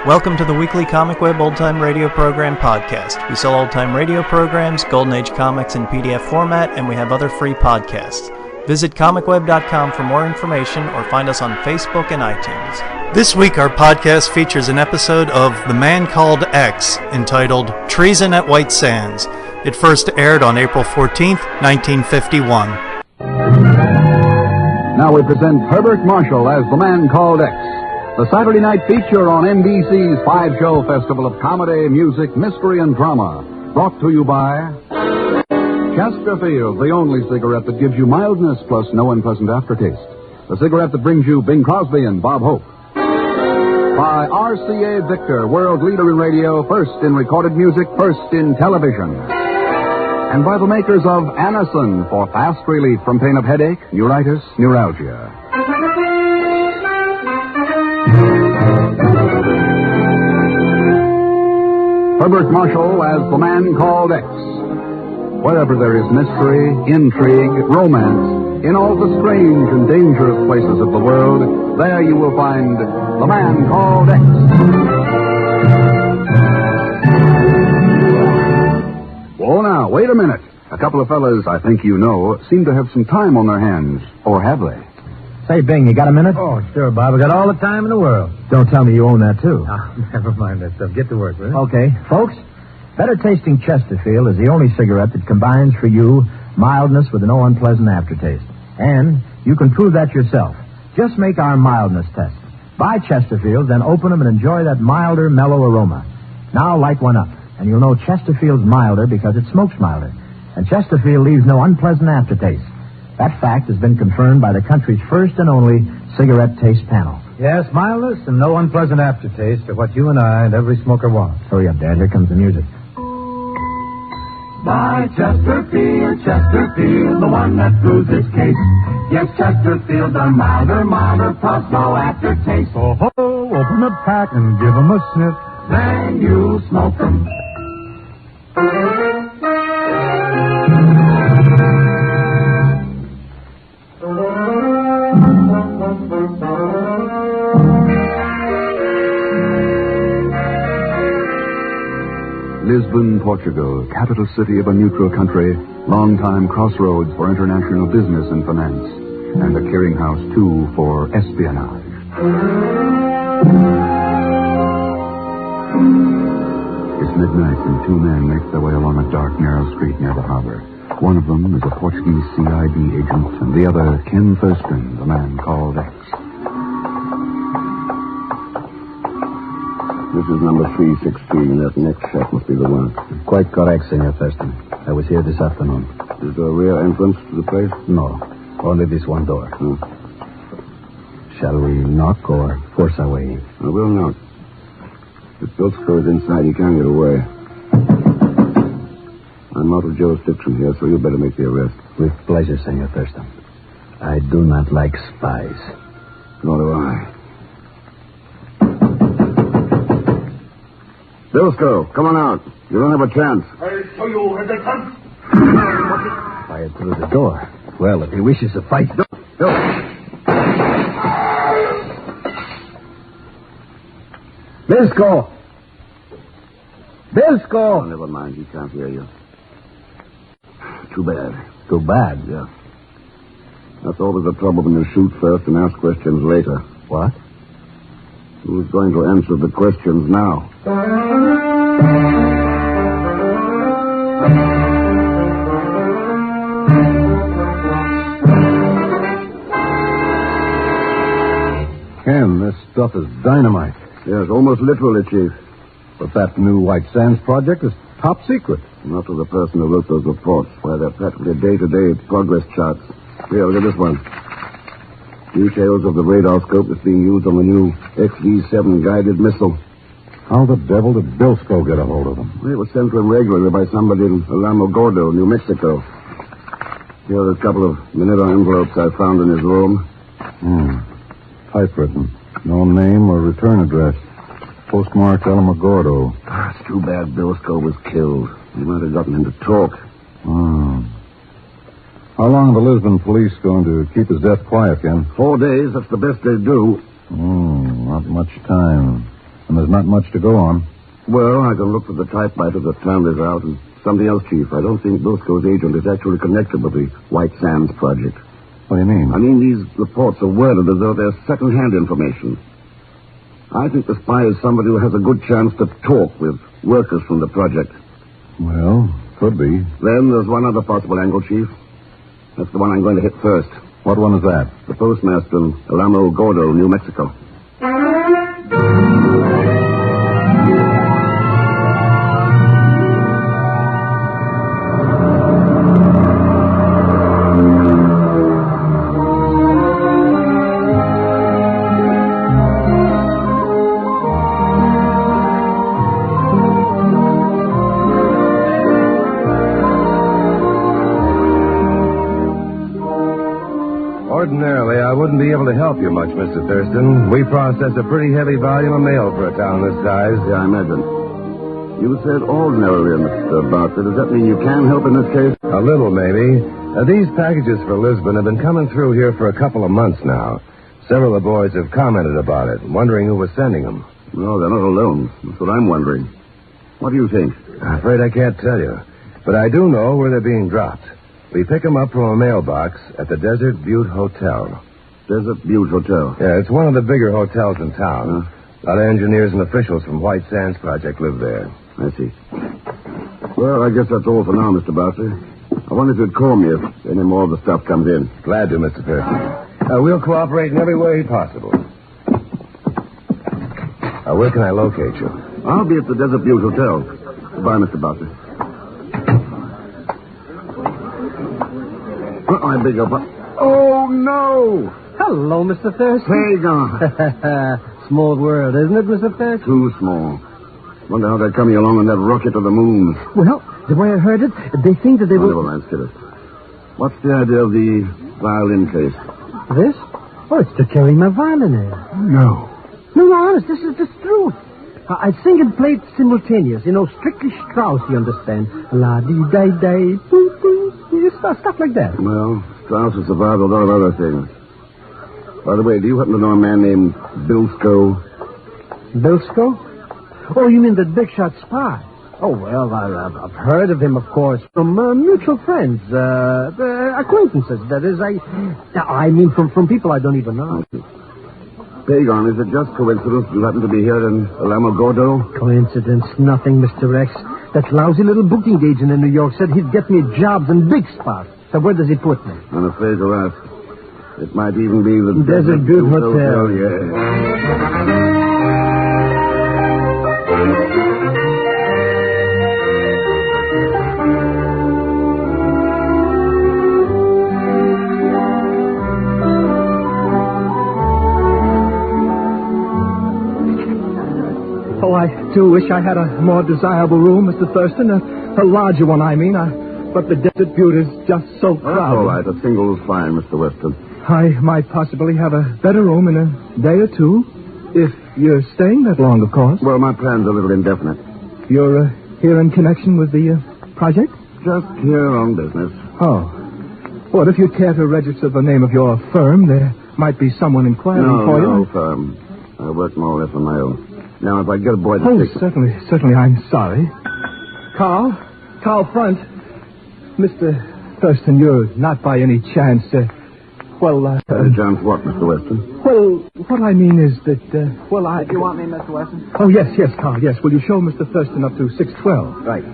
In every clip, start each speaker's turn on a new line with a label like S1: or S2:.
S1: Welcome to the weekly ComicWeb Old Time Radio Program podcast. We sell old-time radio programs, Golden Age comics in PDF format, and we have other free podcasts. Visit comicweb.com for more information or find us on Facebook and iTunes. This week our podcast features an episode of The Man Called X entitled Treason at White Sands. It first aired on April 14th, 1951.
S2: Now we present Herbert Marshall as The Man Called X, the Saturday night feature on NBC's five-show festival of comedy, music, mystery, and drama. Brought to you by Chesterfield, the only cigarette that gives you mildness plus no unpleasant aftertaste. The cigarette that brings you Bing Crosby and Bob Hope. By RCA Victor, world leader in radio, first in recorded music, first in television. And by the makers of Anacin for fast relief from pain of headache, neuritis, neuralgia. Herbert Marshall as The Man Called X. Wherever there is mystery, intrigue, romance, in all the strange and dangerous places of the world, there you will find The Man Called X. Whoa, now, wait a minute. A couple of fellas I think you know seem to have some time on their hands. Or have they?
S3: Say, Bing, you got a minute?
S4: Oh, sure, Bob. I got all the time in the world.
S3: Don't tell me you own that, too.
S4: Oh, never mind that stuff. Get to work, will you?
S3: Okay. Folks, Better Tasting Chesterfield is the only cigarette that combines for you mildness with no unpleasant aftertaste. And you can prove that yourself. Just make our mildness test. Buy Chesterfield, then open them and enjoy that milder, mellow aroma. Now light one up, and you'll know Chesterfield's milder because it smokes milder. And Chesterfield leaves no unpleasant aftertaste. That fact has been confirmed by the country's first and only cigarette taste panel.
S4: Yes, mildness and no unpleasant aftertaste are what you and I and every smoker wants.
S3: Hurry up, Dad. Here comes the music.
S5: Buy Chesterfield, Chesterfield, the one that proves its case. Yes, Chesterfields are milder, plus no aftertaste.
S4: Oh, ho, open the pack and give 'em a sniff.
S5: Then you smoke 'em.
S2: Lisbon, Portugal, capital city of a neutral country, long-time crossroads for international business and finance, and a clearinghouse, too, for espionage. It's midnight, and two men make their way along a dark, narrow street near the harbor. One of them is a Portuguese CID agent, and the other, Ken Thurston, the Man Called X.
S6: This is number 316. That next shack must be the one.
S3: Quite correct, Senor Thurston. I was here this afternoon.
S6: Is there a rear entrance to the place?
S3: No, only this one door. Shall we knock or force our way in?
S6: I will knock. If Bilsko is inside, he can't get away. I'm out of jurisdiction here, so you better make the arrest.
S3: With pleasure, Senor Thurston. I do not like spies.
S6: Nor do I. Bilsko, come on out. You don't have a chance.
S5: I'll show you where they come.
S3: Fired through the door. Well, if he wishes to fight...
S6: Go.
S3: Bilsko! Bilsko!
S6: Oh, never mind. He can't hear you. Too bad.
S3: Too bad?
S6: Yeah. That's always the trouble when you shoot first and ask questions later.
S3: What?
S6: Who's going to answer the questions now?
S7: Ken, this stuff is dynamite.
S6: Yes, almost literally, Chief.
S7: But that new White Sands project is top secret.
S6: Not to the person who wrote those reports, why they're practically day-to-day progress charts. Here, look at this one. Details of the radar scope that's being used on the new XV-7 guided missile.
S7: How the devil did Bilsko get a hold of them?
S6: It was sent to him regularly by somebody in Alamogordo, New Mexico. Here are a couple of Manila envelopes I found in his room.
S7: Typewritten. No name or return address. Postmarked Alamogordo.
S6: It's too bad Bilsko was killed. He might have gotten him to talk.
S7: How long are the Lisbon police going to keep his death quiet, Ken?
S6: 4 days. That's the best they do.
S7: Not much time. And there's not much to go on.
S6: Well, I can look for the typewriter that found this out and something else, Chief. I don't think Bosco's agent is actually connected with the White Sands project.
S7: What do you mean?
S6: I mean, these reports are worded as though they're second-hand information. I think the spy is somebody who has a good chance to talk with workers from the project.
S7: Well, could be.
S6: Then there's one other possible angle, Chief. That's the one I'm going to hit first.
S7: What one is that?
S6: The postmaster in Alamogordo, New Mexico.
S8: Ordinarily, I wouldn't be able to help you much, Mr. Thurston. We process a pretty heavy volume of mail for a town this size.
S6: Yeah, I imagine. You said ordinarily, Mr. Barker. Does that mean you can help in this case?
S8: A little, maybe. These packages for Lisbon have been coming through here for a couple of months now. Several of the boys have commented about it, wondering who was sending them.
S6: No, they're not alone. That's what I'm wondering. What do you think?
S8: I'm afraid I can't tell you. But I do know where they're being dropped. We pick them up from a mailbox at the Desert Butte Hotel.
S6: Desert Butte Hotel?
S8: Yeah, it's one of the bigger hotels in town. A lot of engineers and officials from White Sands Project live there.
S6: I see. Well, I guess that's all for now, Mr. Barker. I wonder if you'd call me if any more of the stuff comes in.
S8: Glad to, Mr. Thurston. We'll cooperate in every way possible. Where can I locate you?
S6: I'll be at the Desert Butte Hotel. Goodbye, Mr. Barker. I beg your pardon. Oh, no!
S9: Hello, Mr. Thurston.
S6: Pagan.
S9: Small world, isn't it, Mr. Thurston?
S6: Too small. Wonder how they're coming along on that rocket to the moon.
S9: Well, the way I heard it, they think that they will...
S6: Never mind, Skidder. What's the idea of the violin case?
S9: This? Oh, it's to carry my violin in.
S6: No.
S9: No, honest, this is the truth. I sing and play it simultaneous. Strictly Strauss, you understand. La-dee-day-day, boo-boo. Stuff like that.
S6: Well, Strauss has survived a lot of other things. By the way, do you happen to know a man named Bilsko?
S9: Bilsko? Oh, you mean the big shot spy? Oh, well, I've heard of him, of course, from mutual friends, acquaintances. That is, I mean from people I don't even know.
S6: Pagan, is it just coincidence you happen to be here in Alamogordo?
S9: Coincidence? Nothing, Mr. X. That lousy little booking agent in New York said he'd get me jobs in big spots. So where does he put me?
S6: I'm afraid to ask. It might even be the
S9: Desert Butte Hotel.
S6: Yeah.
S9: Oh, I do wish I had a more desirable room, Mr. Thurston. A larger one, I mean. But the Desert Butte is just so crowded.
S6: That's all right. A single is fine, Mr. Weston.
S9: I might possibly have a better room in a day or two. If you're staying that long, of course.
S6: Well, my plan's a little indefinite.
S9: You're here in connection with the project?
S6: Just here on business.
S9: Oh. Well, if you care to register the name of your firm, there might be someone inquiring for you.
S6: No firm. I work more or less on my own. Now, if I get a boy to
S9: certainly, I'm sorry. Carl Front. Mr. Thurston, you're not by any chance,
S6: chance what, Mr. Weston?
S9: Well, what I mean is that,
S10: Do you want me, Mr. Weston?
S9: Oh, yes, Carl, yes. Will you show Mr. Thurston up to 612?
S10: Right.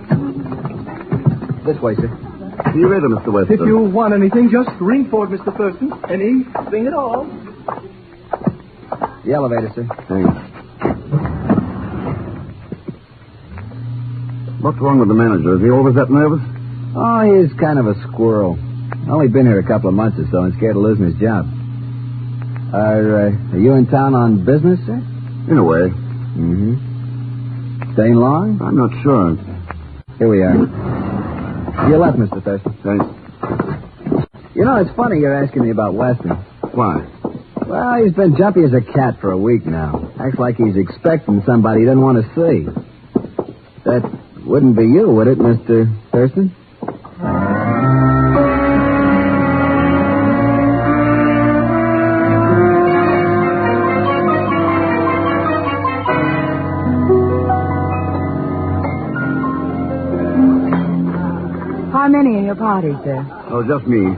S10: This way, sir.
S6: See you later, Mr. Weston.
S9: If you want anything, just ring for it, Mr. Thurston. Anything at all.
S10: The elevator, sir.
S6: Thanks. What's wrong with the manager? Is he always that nervous?
S10: Oh, he's kind of a squirrel. Only been here a couple of months or so and scared of losing his job. Are you in town on business, sir?
S6: In a way.
S10: Mm-hmm. Staying long?
S6: I'm not sure.
S10: Here we are. You're left, Mr. Thurston.
S6: Thanks.
S10: It's funny you're asking me about Weston.
S6: Why?
S10: Well, he's been jumpy as a cat for a week now. Acts like he's expecting somebody he doesn't want to see. That wouldn't be you, would it, Mr. Thurston?
S11: party, sir?
S6: Oh, just me.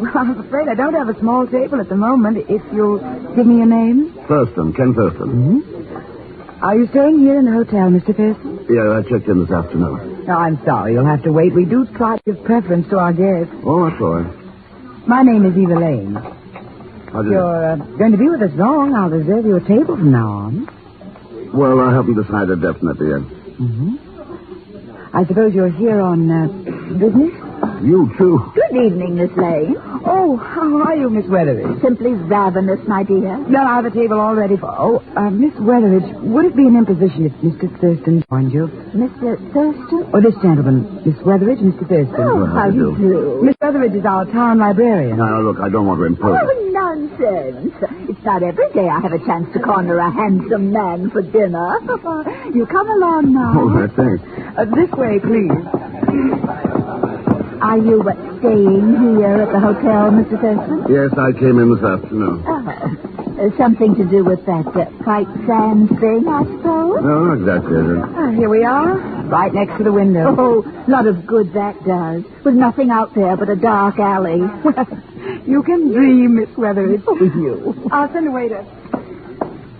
S11: Well, I'm afraid I don't have a small table at the moment. If you'll give me your name.
S6: Thurston, Ken Thurston.
S11: Mm-hmm. Are you staying here in the hotel, Mr. Thurston?
S6: Yeah, I checked in this afternoon.
S11: No, I'm sorry. You'll have to wait. We do try to give preference to our guests.
S6: Oh, that's all right.
S11: My name is Eva Lane.
S6: How'd
S11: If you're going to be with us long, I'll reserve you a table from now on.
S6: Well, I haven't decided definitely yet.
S11: Mm-hmm. I suppose you're here on business?
S6: You, too.
S12: Good evening, Miss Lane.
S11: Oh, how are you, Miss Weatheridge?
S12: Simply ravenous, my dear.
S11: No, I have a table all ready for... Oh, Miss Weatheridge, would it be an imposition if Mr. Thurston joined you?
S12: Mr. Thurston?
S11: Oh, this gentleman, Miss Weatheridge, Mr. Thurston.
S12: Oh, how do you do?
S11: Miss Weatheridge is our town librarian.
S6: Now, look, I don't want to impose.
S12: Oh, nonsense. It's not every day I have a chance to corner a handsome man for dinner. You come along now.
S6: Oh, thanks.
S11: This way, please.
S12: Are you staying here at the hotel, Mr. Thurston?
S6: Yes, I came in this afternoon.
S12: Oh, something to do with that white sand thing, I suppose?
S6: No, not exactly.
S11: Here we are, right next to the window.
S12: Oh, lot of good that does. With nothing out there but a dark alley.
S11: You can dream, Miss Weatheridge.
S12: Oh, you.
S11: I'll send a waiter.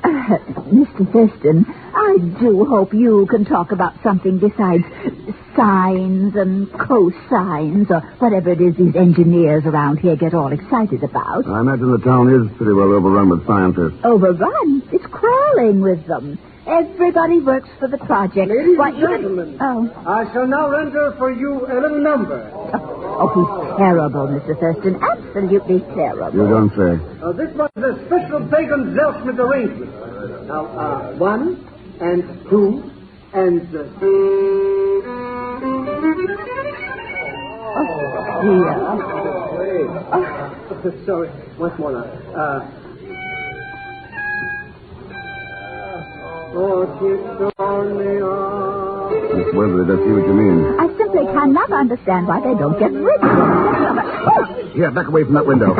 S12: Mr. Thurston, I do hope you can talk about something besides sines and cosines or whatever it is these engineers around here get all excited about.
S6: I imagine the town is pretty well overrun with scientists.
S12: Overrun? It's crawling with them. Everybody works for the project.
S9: Ladies and gentlemen,
S12: Oh.
S9: I shall now render for you a little number.
S12: Oh, he's terrible, Mr. Thurston. Absolutely terrible.
S6: You don't say.
S9: This was a special Pagan Zelschmidt arrangement. Now, 1 and 2 and... Sorry, once more now.
S6: Miss Weatherly, that's what you mean.
S12: I simply cannot understand why they don't get rid of him. Oh,
S6: Here, back away from that window.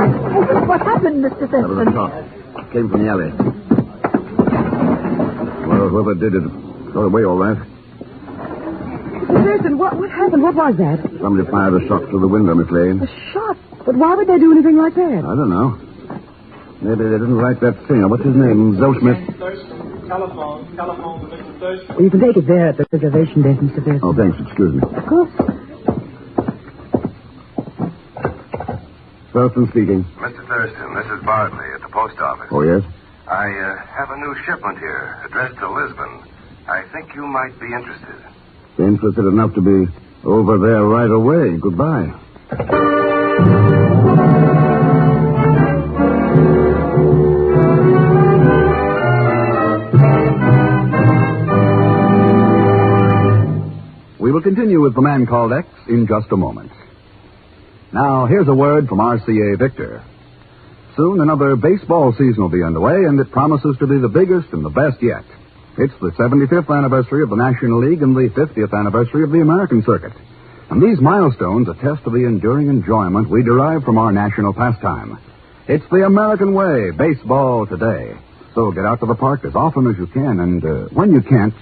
S12: what happened, Mr.
S6: That was a
S12: Thurston?
S6: shot. Came from the alley. Well, whoever did it got away all right.
S11: Mr. Thurston, what happened? What was that?
S6: Somebody fired a shot through the window, Miss Lane.
S11: A shot? But why would they do anything like that?
S6: I don't know. Maybe they didn't like that singer. What's his name? Zelschmidt?
S1: Telephone to Mr. Thurston.
S11: Well, you can take it there at the reservation desk, Mr. Thurston.
S6: Oh, thanks. Excuse me.
S11: Of course.
S6: Thurston speaking.
S8: Mr. Thurston, this is Bartley at the post office.
S6: Oh, yes?
S8: I have a new shipment here, addressed to Lisbon. I think you might be interested.
S6: Interested enough to be over there right away. Goodbye. We will continue with The Man Called X in just a moment. Now, here's a word from RCA Victor. Soon another baseball season will be underway, and it promises to be the biggest and the best yet. It's the 75th anniversary of the National League and the 50th anniversary of the American Circuit. And these milestones attest to the enduring enjoyment we derive from our national pastime. It's the American way, baseball today. So get out to the park as often as you can, and when you can't,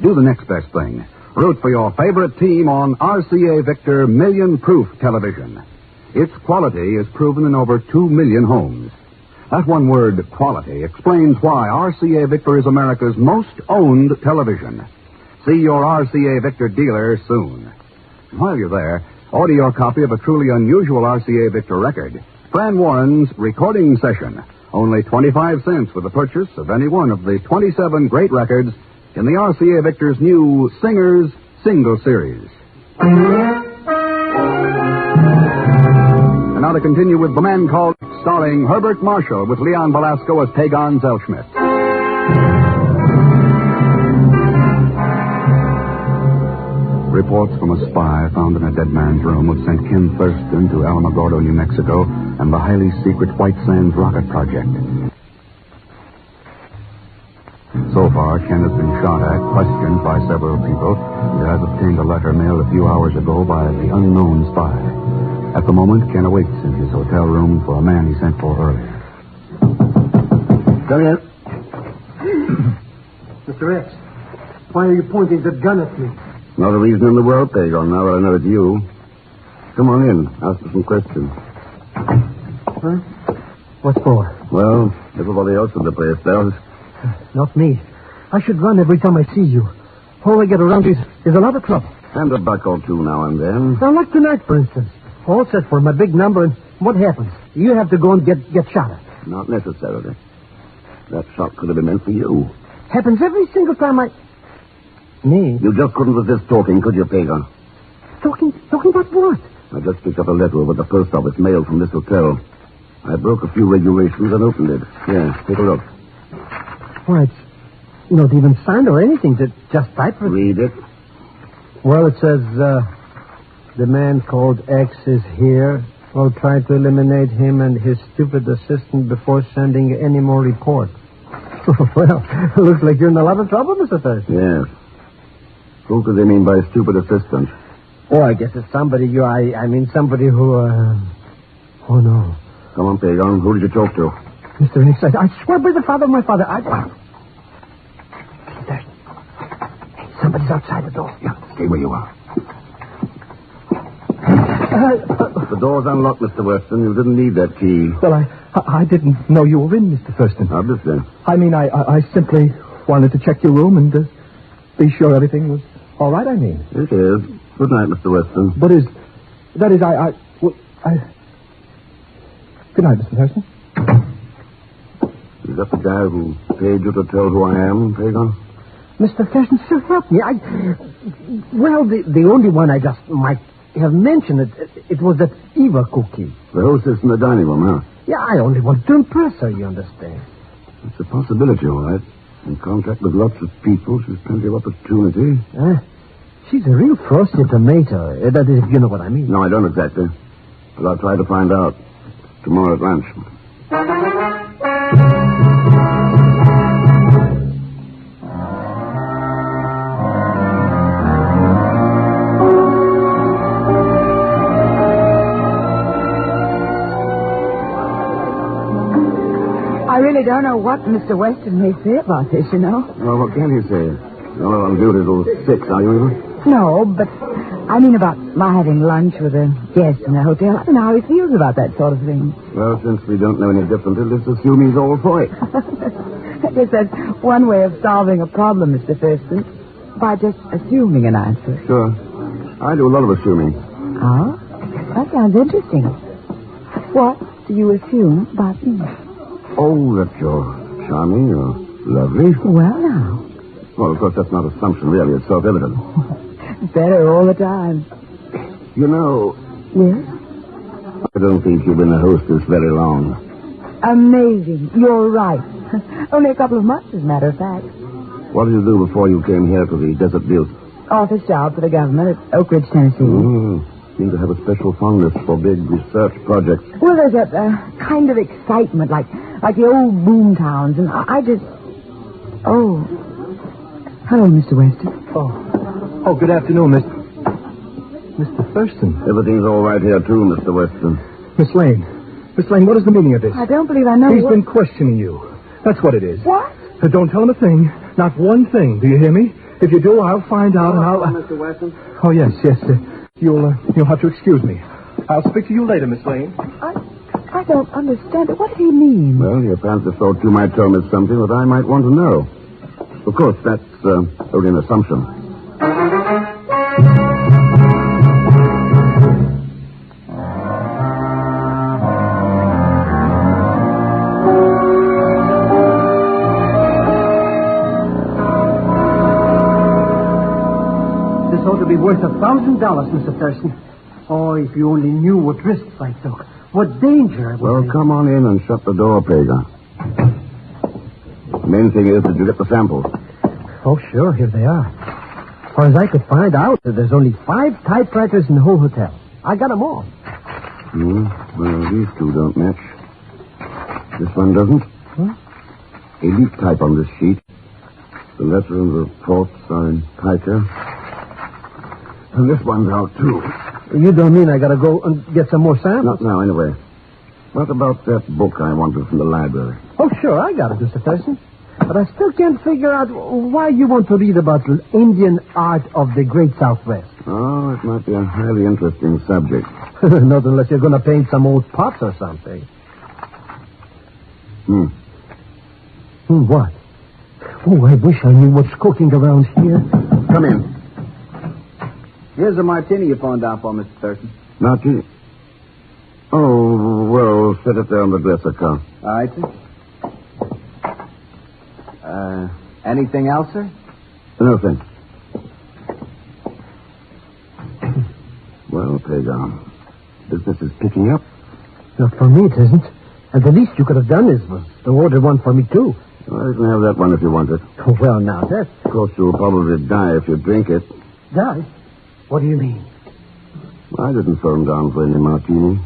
S6: do the next best thing. Root for your favorite team on RCA Victor Million Proof television. Its quality is proven in over 2 million homes. That one word, quality, explains why RCA Victor is America's most owned television. See your RCA Victor dealer soon. While you're there, order your copy of a truly unusual RCA Victor record, Fran Warren's Recording Session. Only 25 cents for the purchase of any one of the 27 great records in the RCA Victor's new Singers Single Series. And now to continue with The Man Called, starring Herbert Marshall with Leon Belasco as Pagan Zelschmidt. Reports from a spy found in a dead man's room would send Ken Thurston to Alamogordo, New Mexico, and the highly secret White Sands rocket project. So far, Ken has been shot at, questioned by several people, and has obtained a letter mailed a few hours ago by the unknown spy. At the moment, Ken awaits in his hotel room for a man he sent for earlier.
S9: Come here. Mr. X, why are you pointing that gun at me?
S6: Not a reason in the world, Pagan, now that I know it's you. Come on in. Ask us some questions.
S9: Huh? What for?
S6: Well, everybody else in the place does.
S9: Not me. I should run every time I see you. All I get around is a lot of trouble.
S6: And a buck or two now and then.
S9: Now, like tonight, for instance. All set for my big number, and what happens? You have to go and get shot at.
S6: Not necessarily. That shot could have been meant for you.
S9: Happens every single time I... Me?
S6: You just couldn't resist talking, could you, Pagan?
S9: Talking about what?
S6: I just picked up a letter over the post office mail from this hotel. I broke a few regulations and opened it. Here, take a look.
S9: Why, it's not even signed or anything. Just typed.
S6: Read it.
S9: Well, it says, the man called X is here. We'll try to eliminate him and his stupid assistant before sending any more reports. Well, looks like you're in a lot of trouble, Mr. Thurston.
S6: Yes. Who could they mean by stupid assistant?
S9: Oh, I guess it's somebody I mean somebody who, Oh, no.
S6: Come on, Pagan. Who did you talk to?
S9: Mr. Nix, I swear by the father of my father, Hey, somebody's outside the door.
S6: Yeah, stay where you are. The door's unlocked, Mr. Weston. You didn't need that key.
S13: Well, I didn't know you were in, Mr. Thurston.
S6: Obviously.
S13: I mean, I simply wanted to check your room and be sure everything was all right, I mean.
S6: It is. Good night, Mr. Weston.
S13: But Good night, Mr. Thurston.
S6: Is that the guy who paid you to tell who I am, Pagan?
S9: Mr. Thurston, sir, help me. Well, the only one I just might have mentioned, it was that Eva cookie.
S6: The hostess in the dining room, huh?
S9: Yeah, I only wanted to impress her, you understand.
S6: It's a possibility, all right. In contact with lots of people, she's plenty of opportunity.
S9: She's a real frosty tomato. That is, if you know what I mean.
S6: No, I don't exactly. But I'll try to find out tomorrow at lunch.
S11: I really don't know what Mr. Weston may say about this, you know.
S6: Well, what can he say? You're not on duty till 6, are you, Eva?
S11: No, but I mean about my having lunch with a guest in a hotel. I don't know how he feels about that sort of thing.
S6: Well, since we don't know any differently, let's assume he's all for it.
S11: I guess that's one way of solving a problem, Mr. Thurston, by just assuming an answer.
S6: Sure. I do a lot of assuming.
S11: Oh? That sounds interesting. What do you assume about me?
S6: Oh, that you're charming, you're lovely.
S11: Well, now.
S6: Well, of course, that's not assumption, really. It's self-evident.
S11: Better all the time.
S6: You know...
S11: Yes?
S6: I don't think you've been a hostess very long.
S11: Amazing. You're right. Only a couple of months, as a matter of fact.
S6: What did you do before you came here to the Desert Butte?
S11: Office job for the government at Oak Ridge, Tennessee.
S6: Seem to have a special fondness for big research projects.
S11: Well, there's a kind of excitement, like the old boom towns, and I just... Oh. Hello, Mr. Weston.
S13: Oh, good afternoon, Mr. Thurston.
S6: Everything's all right here, too, Mr. Weston.
S13: Miss Lane, what is the meaning of this?
S11: I don't believe I know.
S13: He's been questioning you. That's what it is.
S11: What?
S13: Don't tell him a thing. Not one thing. Do you hear me? If you do, I'll find out and I'll...
S6: Mr. Weston?
S13: Oh, yes. You'll have to excuse me. I'll speak to you later, Miss Lane.
S11: I don't understand it. What did he mean?
S6: Well, you apparently thought you might tell me something that I might want to know. Of course, that's only an assumption.
S9: This ought to be worth $1,000, Mr. Thurston. Oh, if you only knew what risks I took. What danger I was
S6: Well,
S9: in.
S6: come on in and shut the door, Pagan. The main thing is, did you get the samples?
S9: Oh, sure, here they are. As far as I could find out, there's only 5 typewriters in the whole hotel. I got them all.
S6: Well, these two don't match. This one doesn't.
S9: Huh?
S6: Elite type on this sheet. The letter and the ports are in pica. And this one's out, too.
S9: You don't mean I gotta go and get some more samples?
S6: Not now, anyway. What about that book I wanted from the library?
S9: Oh, sure, I got it, Mr. Thurston. But I still can't figure out why you want to read about the Indian art of the Great Southwest.
S6: Oh, it might be a highly interesting subject.
S9: Not unless you're going to paint some old pots or something. What? Oh, I wish I knew what's cooking around here.
S10: Come in. Here's a martini you phoned down for, Mr. Thurston.
S6: Martini? Oh, well, set it there on the dresser, Carl.
S10: All right, sir. Anything else, sir?
S6: No, thanks. Well, Pagan, business is picking up.
S9: Not for me, it isn't. And the least you could have done is to order one for me, too.
S6: Well, you can have that one if you want it.
S9: Oh, well, now, that's...
S6: Of course, you'll probably die if you drink it.
S9: Die? What do you mean?
S6: I didn't phone down for any martini.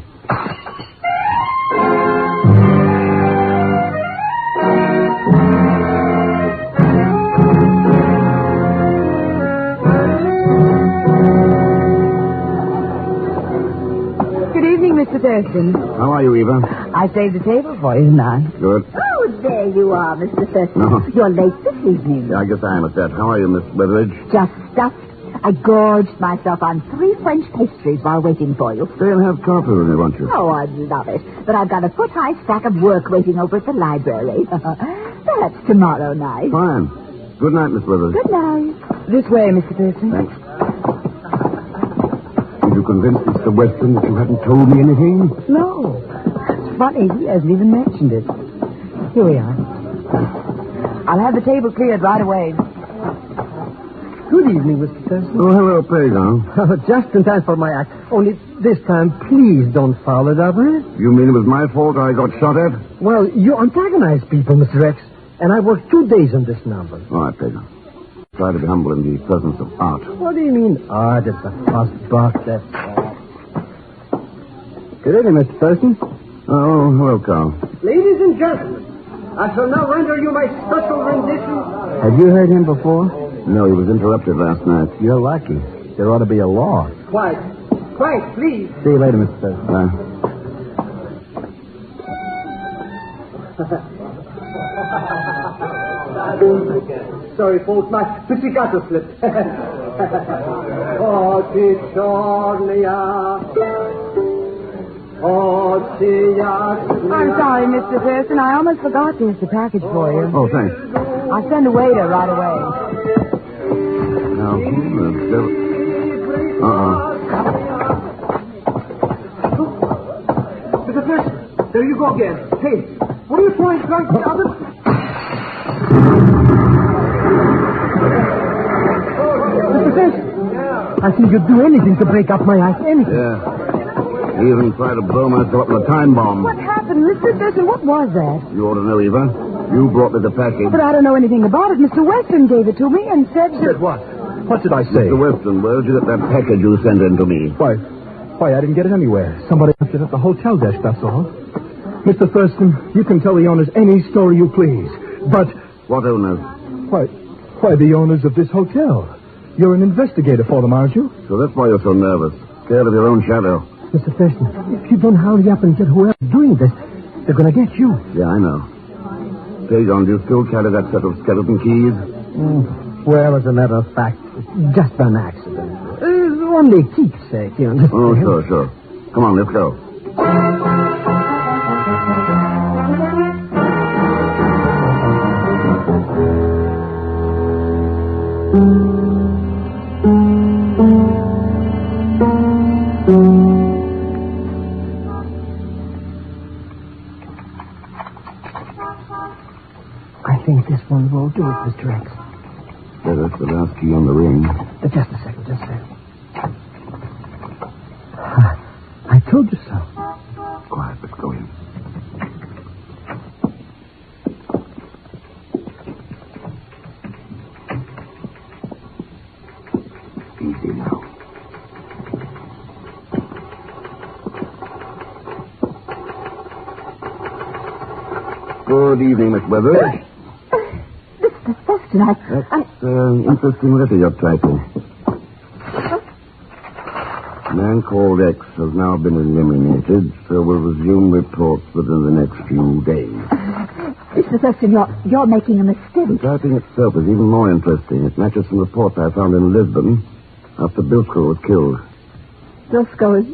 S11: Mr. Thurston.
S6: How are you, Eva?
S11: I saved the table for you, didn't I?
S6: Good.
S12: Oh, there you are, Mr. Thurston.
S6: No.
S12: You're late this evening.
S6: Yeah, I guess I am at that. How are you, Miss Weatheridge?
S12: Just stuffed. I gorged myself on 3 French pastries while waiting for you.
S6: They'll have coffee with me, won't you?
S12: Oh, I'd love it. But I've got a foot-high stack of work waiting over at the library. Perhaps tomorrow night.
S6: Fine. Good night, Miss Weatheridge.
S12: Good night.
S11: This way, Mr. Thurston.
S6: Thanks. Did you convince Mr. Weston that you hadn't told me anything?
S11: No. It's funny, he hasn't even mentioned it. Here we are. I'll have the table cleared right away.
S9: Good evening, Mr. Thurston.
S6: Oh, hello, Pagan.
S9: Just in time for my act. Only this time, please don't foul it up, eh?
S6: You mean it was my fault I got shot at?
S9: Well, you antagonize people, Mr. X, and I worked 2 days on this number.
S6: All right, Pagan. Try to be humble in the presence of art.
S9: What do you mean, art? It's a fuss box, that's all.
S10: Good evening, Mr. Thurston.
S6: Oh, hello, Carl.
S9: Ladies and gentlemen, I shall now render you my special rendition.
S10: Have you heard him before?
S6: No, he was interrupted last night.
S10: You're lucky. There ought to be a law.
S9: Quiet. Quiet, please.
S10: See you later, Mr. Thurston.
S9: Sorry, folks, my pizzicato slipped. Oh, Cicciornia. Oh,
S11: I'm sorry, Mr. Thurston. I almost forgot there's a package for you.
S6: Oh, thanks.
S11: I'll send a waiter right away.
S6: Now, who the devil...
S9: Mr. Thurston, there you go again. Hey, what are you trying to drink the other... Mr. Thurston, I think you'd do anything to break up my ice. Anything.
S6: Yeah. He even tried to blow myself up with a time bomb.
S11: What happened, Mr. Thurston? What was that?
S6: You ought to know, Eva. You brought me the package.
S11: But I don't know anything about it. Mr. Weston gave it to me and said...
S9: Said what? What did I say?
S6: Mr. Weston, where did you get that package you sent in to me?
S13: Why, I didn't get it anywhere. Somebody left it at the hotel desk, that's all. Mr. Thurston, you can tell the owners any story you please. But...
S6: What owners?
S13: Why, the owners of this hotel. You're an investigator for them, aren't you?
S6: So that's why you're so nervous. Scared of your own shadow.
S9: Mr. Thurston, if you don't hurry up and get whoever's doing this, they're going to get you.
S6: Yeah, I know. Pagan, do you still carry that set of skeleton keys?
S9: Well, as a matter of fact, it's just an accident. Only a keepsake, you understand?
S6: Oh, sure. Come on, let's go.
S9: I think this one will do it, Mr. X.
S6: Yeah, that's the last key on the ring.
S9: Just a second. I told you so.
S6: Quiet, let's go in. Easy now. Good evening, Miss Weathers.
S12: Mr. Thurston,
S6: That's an interesting letter you're typing. A man called X has now been eliminated, so we'll resume reports within the next few days.
S12: Mr. Thurston, you're making a mistake.
S6: The typing itself is even more interesting. It matches some reports I found in Lisbon. after Bilsko was killed.
S12: Bilsko is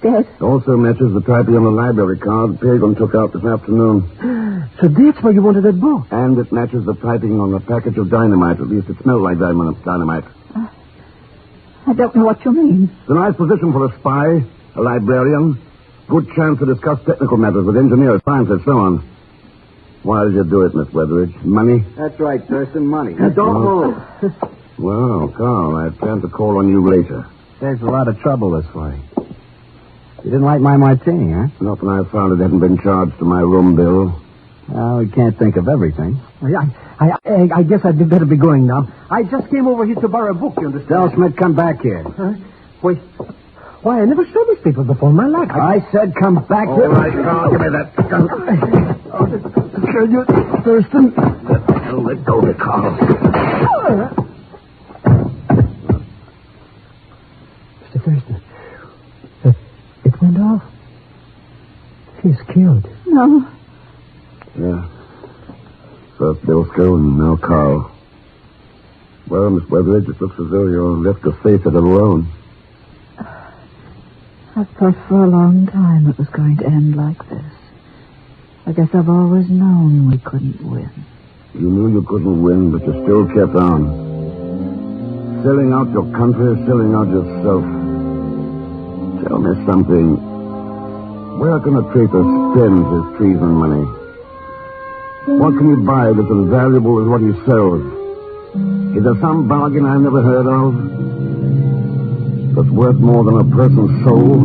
S12: dead.
S6: Also matches the typing on the library card Pagan took out this afternoon.
S9: So that's why you wanted that book.
S6: And it matches the typing on the package of dynamite. At least it smelled like dynamite.
S12: I don't know what you mean.
S6: It's a nice position for a spy, a librarian. Good chance to discuss technical matters with engineers, scientists, so on. Why did you do it, Miss Weatheridge? Money?
S10: That's right, Thurston, money.
S6: Don't move. Well, Carl, I plan to call on you later.
S10: There's a lot of trouble this way. You didn't like my martini, huh?
S6: Not when I found it hadn't been charged to my room bill.
S10: Well, we can't think of everything.
S9: I guess I'd better be going now. I just came over here to borrow a book, you understand?
S10: Tell Schmidt, come back here.
S9: Wait. Why, I never saw these people before in my life.
S10: I said come back here.
S6: All right, Carl, give me that gun.
S9: Can you, Thurston?
S6: Let go of it, Carl.
S9: Mr. Thurston, it went off. He's killed.
S12: No.
S6: Yeah. First Bilsko and now Carl. Well, Miss Weatheridge, it looks as though you're left to face it alone.
S11: I've thought for a long time it was going to end like this. I guess I've always known we couldn't win.
S6: You knew you couldn't win, but you still kept on. Selling out your country, selling out yourself. Tell me something. Where can a traitor spend his treason money? What can he buy that's as valuable as what he sells? Is there some bargain I've never heard of that's worth more than a person's soul?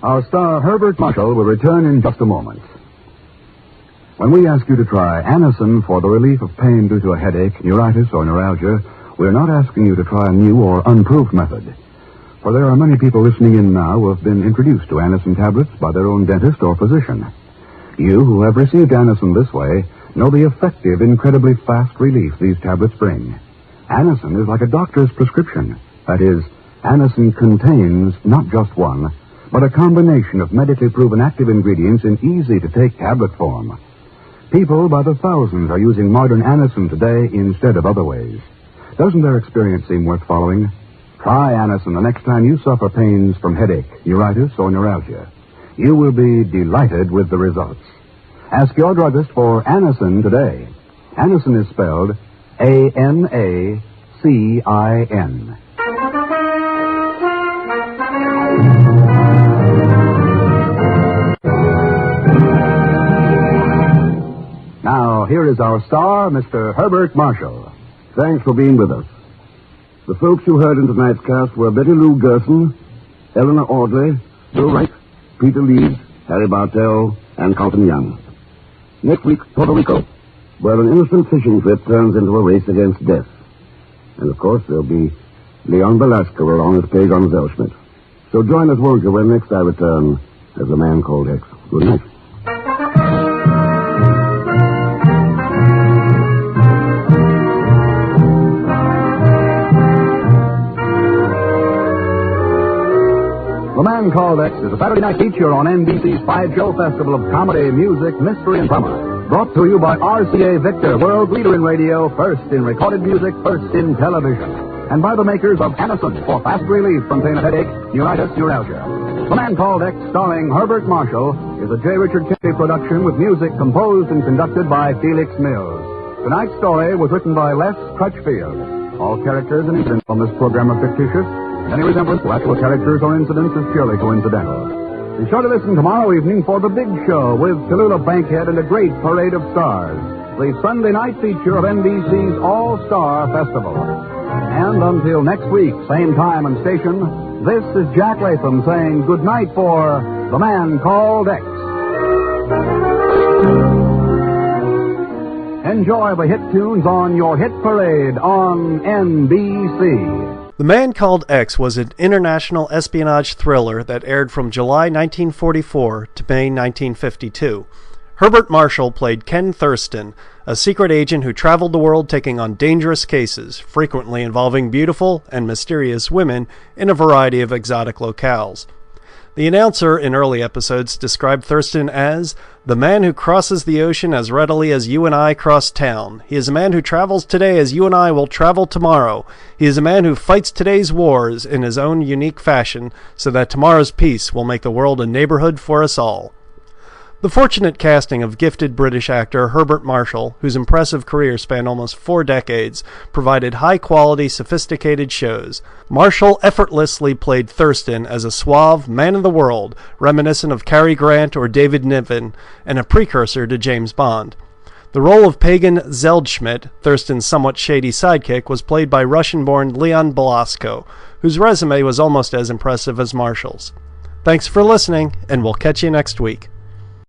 S2: Our star, Herbert Marshall, will return in just a moment. When we ask you to try Anacin for the relief of pain due to a headache, neuritis, or neuralgia, we're not asking you to try a new or unproved method. For there are many people listening in now who have been introduced to Anacin tablets by their own dentist or physician. You who have received Anacin this way know the effective, incredibly fast relief these tablets bring. Anacin is like a doctor's prescription. That is, Anacin contains not just one, but a combination of medically proven active ingredients in easy-to-take tablet form. People by the thousands are using modern Anacin today instead of other ways. Doesn't their experience seem worth following? Try Anacin the next time you suffer pains from headache, neuritis, or neuralgia. You will be delighted with the results. Ask your druggist for Anacin today. Anacin is spelled Anacin. Now, here is our star, Mr. Herbert Marshall.
S6: Thanks for being with us. The folks you heard in tonight's cast were Betty Lou Gerson, Eleanor Audley, Bill Wright, Peter Leeds, Harry Bartell, and Carlton Young. Next week, Puerto Rico, where an innocent fishing trip turns into a race against death. And, of course, there'll be Leon Velasco along as Pagan Zellschmidt. So join us, won't you, when next I return as the man called X. Good night.
S2: The Man Called X is a Saturday night feature on NBC's five-show festival of comedy, music, mystery, and drama. Brought to you by RCA Victor, world leader in radio, first in recorded music, first in television. And by the makers of Anacin for fast relief from pain of headache, neuritis, neuralgia. The Man Called X, starring Herbert Marshall, is a J. Richard Kennedy production with music composed and conducted by Felix Mills. Tonight's story was written by Les Crutchfield. All characters and incidents on this program are fictitious. Any resemblance to actual characters or incidents is purely coincidental. Be sure to listen tomorrow evening for The Big Show with Tallulah Bankhead and a great parade of stars. The Sunday night feature of NBC's All-Star Festival. And until next week, same time and station, this is Jack Latham saying good night for The Man Called X. Enjoy the hit tunes on your hit parade on NBC.
S1: The Man Called X was an international espionage thriller that aired from July 1944 to May 1952. Herbert Marshall played Ken Thurston, a secret agent who traveled the world taking on dangerous cases, frequently involving beautiful and mysterious women in a variety of exotic locales. The announcer in early episodes described Thurston as the man who crosses the ocean as readily as you and I cross town. He is a man who travels today as you and I will travel tomorrow. He is a man who fights today's wars in his own unique fashion so that tomorrow's peace will make the world a neighborhood for us all. The fortunate casting of gifted British actor Herbert Marshall, whose impressive career spanned almost 4 decades, provided high-quality, sophisticated shows. Marshall effortlessly played Thurston as a suave man of the world, reminiscent of Cary Grant or David Niven, and a precursor to James Bond. The role of Pagan Zeldschmidt, Thurston's somewhat shady sidekick, was played by Russian-born Leon Belasco, whose resume was almost as impressive as Marshall's. Thanks for listening, and we'll catch you next week.